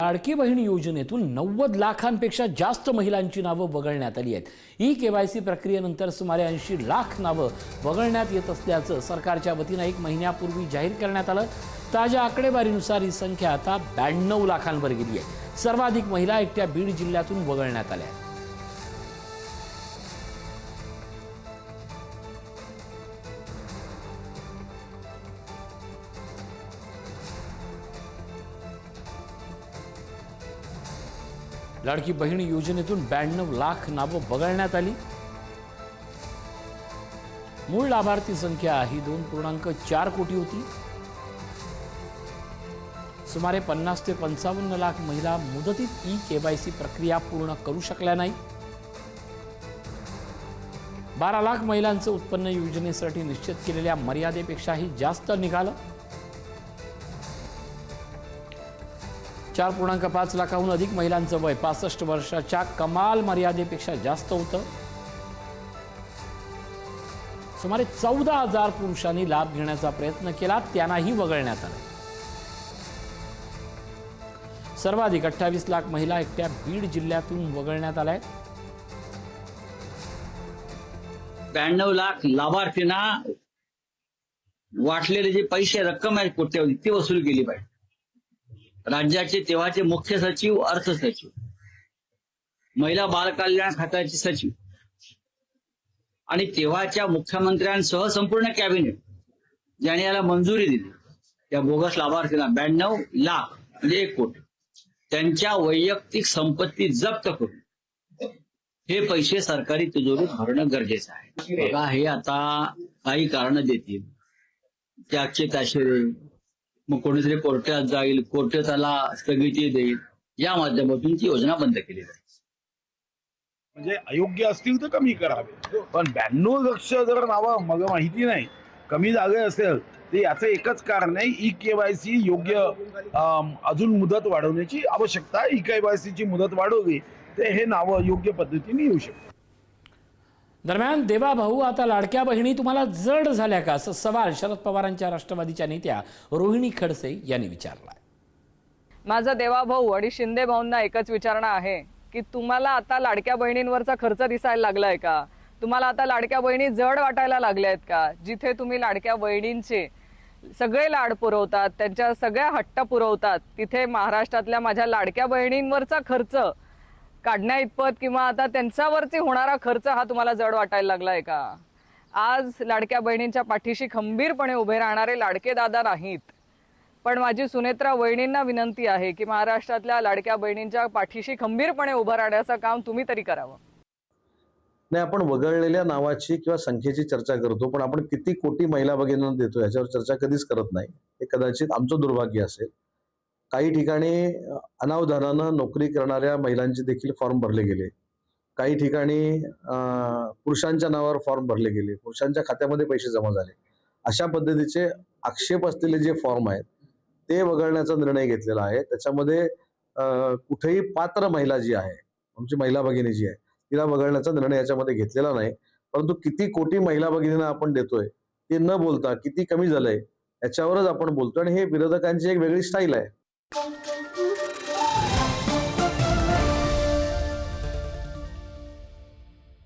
लाडकी बहीण योजनेतून 90 लाखांपेक्षा जास्त महिलांची नावं वगळण्यात आली आहेत। ई-केवायसी प्रक्रियेनंतर सुमारे 80 लाख नावं वगळण्यात येत असल्याचं सरकारच्या वतीनं 1 महिन्यापूर्वी जाहीर करण्यात आलं। ताज्या आकडेवारीनुसार ही संख्या आता 92 लाखांवर गेली आहे। सर्वाधिक महिला एकट्या बीड जिल्ह्यातून वगळण्यात आल्या आहेत। लाडकी बहीण योजनेतून 92 लाख नावं वगळण्यात आली। मूळ लाभार्थी संख्या ही 2.4 कोटी होती। सुमारे 50 ते 55 लाख महिला मुदतीत ई-केवायसी प्रक्रिया पूर्ण करू शकल्या नाही। 12 लाख महिलांचं उत्पन्न योजनेसाठी निश्चित केलेल्या मर्यादेपेक्षाही जास्त निघालं। 4.5 लाखाहून अधिक महिलांचं वय 65 वर्षाच्या कमाल मर्यादेपेक्षा जास्त होतं। सुमारे 14,000 पुरुषांनी लाभ घेण्याचा प्रयत्न केला, त्यांनाही वगळण्यात आलं। सर्वाधिक 28 लाख महिला एकट्या बीड जिल्ह्यातून वगळण्यात आल्या आहेत। 92 लाख लाभार्थींना वाटलेले जे पैसे रक्कम आहे कोट्यावधी ती वसूल केली पाहिजे। राज्याचे तेव्हाचे मुख्य सचिव, अर्थ सचिव, महिला बाल कल्याण खात्याचे सचिव आणि तेव्हाच्या मुख्यमंत्र्यांसह संपूर्ण कॅबिनेट ज्याने याला मंजुरी दिली, त्या बोगस लाभार्थींना 92 लाख म्हणजे 1 कोटी त्यांच्या वैयक्तिक संपत्ती जप्त करून हे पैसे सरकारी तिजोरीत भरणं गरजेचं आहे। बघा, हे आता काही कारण देतील, त्याचे ताशेरे, मग कोणीतरी कोर्टात जाईल, कोर्ट त्याला स्थगिती देईल, या माध्यमातून ती योजना बंद केली जाईल। म्हणजे अयोग्य असतील तर कमी करावे, पण 92 लक्ष जर नावं मग माहिती नाही कमी जागे असेल तर याचं एकच कारण आहे, ई-केवायसी योग्य अजून मुदत वाढवण्याची आवश्यकता आहे। ई-केवायसीची मुदत वाढवली तर हे नावं योग्य पद्धतीने येऊ शकतात। दरम्यान देवा भाऊ, आता लाडक्या बहिणी तुम्हाला जड झाल्या का, असा सवाल शरद पवारांच्या राष्ट्रवादीच्या नेत्या रोहिणी खडसे यांनी विचारला। माझा देवा भाऊ आणि शिंदे भाऊंना एकच विचारणं आहे की तुम्हाला आता लाडक्या बहिणींवरचा खर्च दिसायला लागलाय का? तुम्हाला आता लाडक्या बहिणी जड वाटायला लागल्या आहेत का? जिथे तुम्ही लाडक्या बहिणींचे सगळे लाड पुरवतात, त्यांच्या सगळ्या हट्ट पुरवतात, तिथे महाराष्ट्रातल्या माझ्या लाडक्या बहिणींवरचा खर्च काढण्या इतपत किंवा आता त्यांच्यावरती होणारा खर्च हा तुम्हाला जड वाटायला लागलाय का? आज लाडक्या बहिणींच्या पाठीशी खंबीरपणे उभे राहणारे लाडके दादा नाहीत, पण माझी सुनेत्रा वहिनींना विनंती आहे की महाराष्ट्रातल्या लाडक्या बहिणींच्या पाठीशी खंबीरपणे उभं राहण्याचं काम तुम्ही तरी करावं। नाही, आपण वगळलेल्या नावाची किंवा संख्येची चर्चा करतो, पण आपण किती कोटी महिला भगिनींना देतो याच्यावर चर्चा कधीच करत नाही। हे कदाचित आमचं दुर्भाग्य असेल। काही ठिकाणी अनावधानानं नोकरी करणाऱ्या महिलांचे देखील फॉर्म भरले गेले, काही ठिकाणी पुरुषांच्या नावावर फॉर्म भरले गेले, पुरुषांच्या खात्यामध्ये पैसे जमा झाले। अशा पद्धतीचे आक्षेप असलेले जे फॉर्म आहेत ते वगळण्याचा निर्णय घेतलेला आहे। त्याच्यामध्ये कुठेही पात्र महिला जी आहे, आमची महिला भगिनी जी आहे, तिला वगळण्याचा निर्णय याच्यामध्ये घेतलेला नाही। परंतु किती कोटी महिला भगिनींना आपण देतोय ते न बोलता किती कमी झालंय याच्यावरच आपण बोलतोय, आणि हे विरोधकांची एक वेगळी स्टाईल आहे।